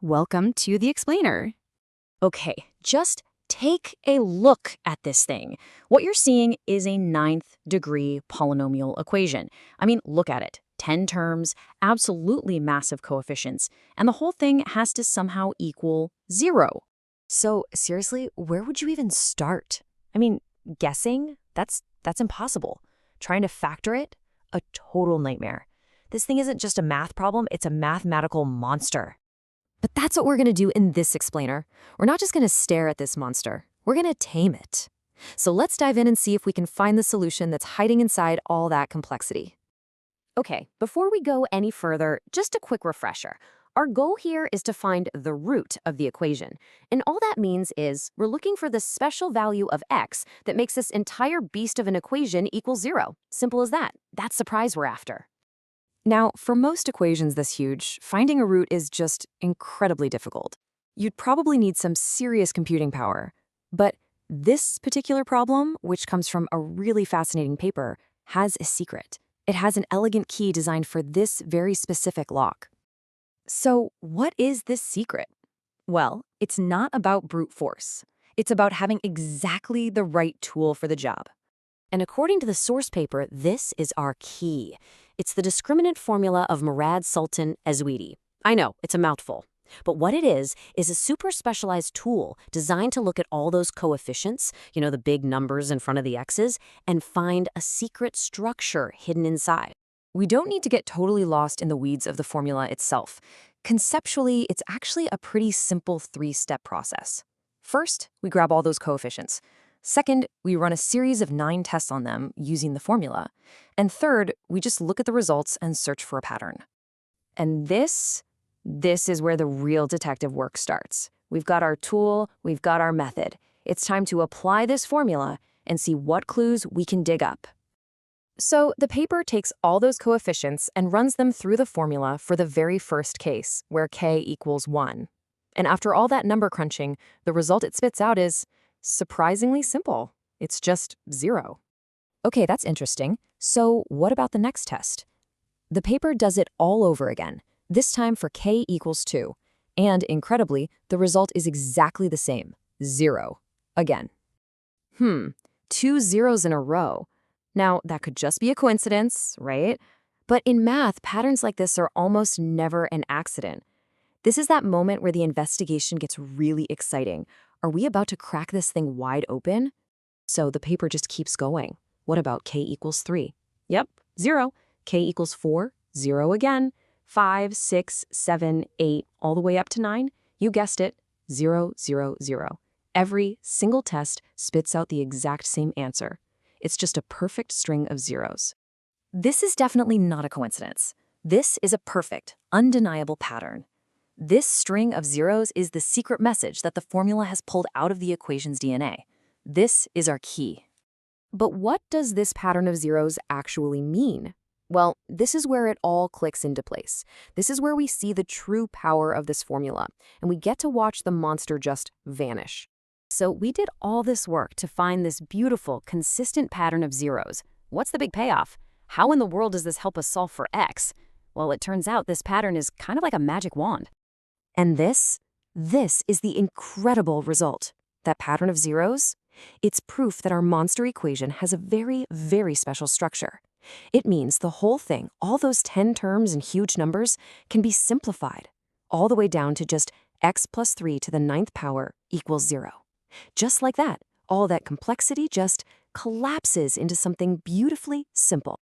Welcome to the explainer. Okay, just take a look at this thing. What you're seeing is a ninth-degree polynomial equation. I mean, look at it. 10 terms, absolutely massive coefficients, and the whole thing has to somehow equal 0. So seriously, where would you even start? I mean, guessing? That's impossible. Trying to factor it? A total nightmare. This thing isn't just a math problem, it's a mathematical monster. But that's what we're going to do in this explainer. We're not just going to stare at this monster. We're going to tame it. So let's dive in and see if we can find the solution that's hiding inside all that complexity. Okay, before we go any further, just a quick refresher. Our goal here is to find the root of the equation. And all that means is we're looking for the special value of x that makes this entire beast of an equation equal 0. Simple as that. That's the prize we're after. Now, for most equations this huge, finding a root is just incredibly difficult. You'd probably need some serious computing power. But this particular problem, which comes from a really fascinating paper, has a secret. It has an elegant key designed for this very specific lock. So what is this secret? Well, it's not about brute force. It's about having exactly the right tool for the job. And according to the source paper, this is our key. It's the discriminant formula of Mourad Sultan Ezouidi. I know, it's a mouthful. But what it is a super specialized tool designed to look at all those coefficients, the big numbers in front of the x's, and find a secret structure hidden inside. We don't need to get totally lost in the weeds of the formula itself. Conceptually, it's actually a pretty simple three-step process. First, we grab all those coefficients. Second, we run a series of 9 tests on them using the formula. And third, we just look at the results and search for a pattern. And this is where the real detective work starts. We've got our tool, we've got our method. It's time to apply this formula and see what clues we can dig up. So the paper takes all those coefficients and runs them through the formula for the very first case, where k equals 1. And after all that number crunching, the result it spits out is surprisingly simple. It's just 0. Okay, that's interesting. So what about the next test? The paper does it all over again, this time for k equals 2. And incredibly, the result is exactly the same, 0. Again. 2 zeros in a row. Now, that could just be a coincidence, right? But in math, patterns like this are almost never an accident. This is that moment where the investigation gets really exciting. Are we about to crack this thing wide open? So the paper just keeps going. What about k equals 3? Yep, 0. K equals 4, 0 again. 5, 6, 7, 8, all the way up to 9. You guessed it, 0, 0, 0. Every single test spits out the exact same answer. It's just a perfect string of zeros. This is definitely not a coincidence. This is a perfect, undeniable pattern. This string of zeros is the secret message that the formula has pulled out of the equation's DNA. This is our key. But what does this pattern of zeros actually mean? Well, this is where it all clicks into place. This is where we see the true power of this formula, and we get to watch the monster just vanish. So we did all this work to find this beautiful, consistent pattern of zeros. What's the big payoff? How in the world does this help us solve for x? Well, it turns out this pattern is kind of like a magic wand. And this is the incredible result. That pattern of zeros? It's proof that our monster equation has a very, very special structure. It means the whole thing, all those 10 terms and huge numbers, can be simplified, all the way down to just x plus 3 to the 9th power equals 0. Just like that, all that complexity just collapses into something beautifully simple.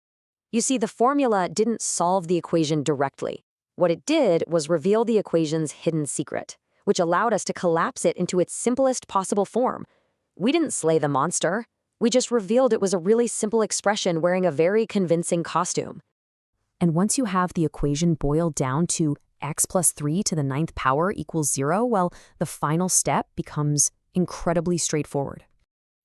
You see, the formula didn't solve the equation directly. What it did was reveal the equation's hidden secret, which allowed us to collapse it into its simplest possible form. We didn't slay the monster. We just revealed it was a really simple expression wearing a very convincing costume. And once you have the equation boiled down to x plus 3 to the 9th power equals 0, well, the final step becomes incredibly straightforward.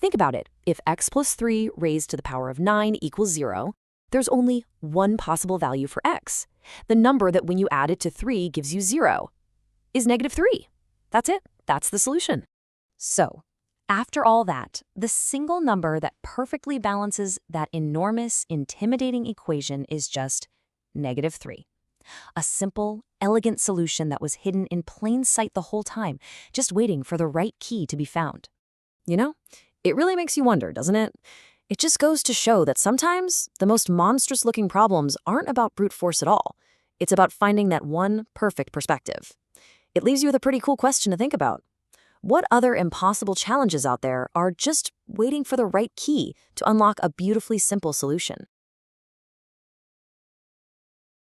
Think about it. If x plus 3 raised to the power of 9 equals 0, there's only one possible value for x. The number that when you add it to 3 gives you 0 is -3. That's it. That's the solution. So, after all that, the single number that perfectly balances that enormous, intimidating equation is just -3. A simple, elegant solution that was hidden in plain sight the whole time, just waiting for the right key to be found. You know, it really makes you wonder, doesn't it? It just goes to show that sometimes the most monstrous-looking problems aren't about brute force at all. It's about finding that one perfect perspective. It leaves you with a pretty cool question to think about. What other impossible challenges out there are just waiting for the right key to unlock a beautifully simple solution?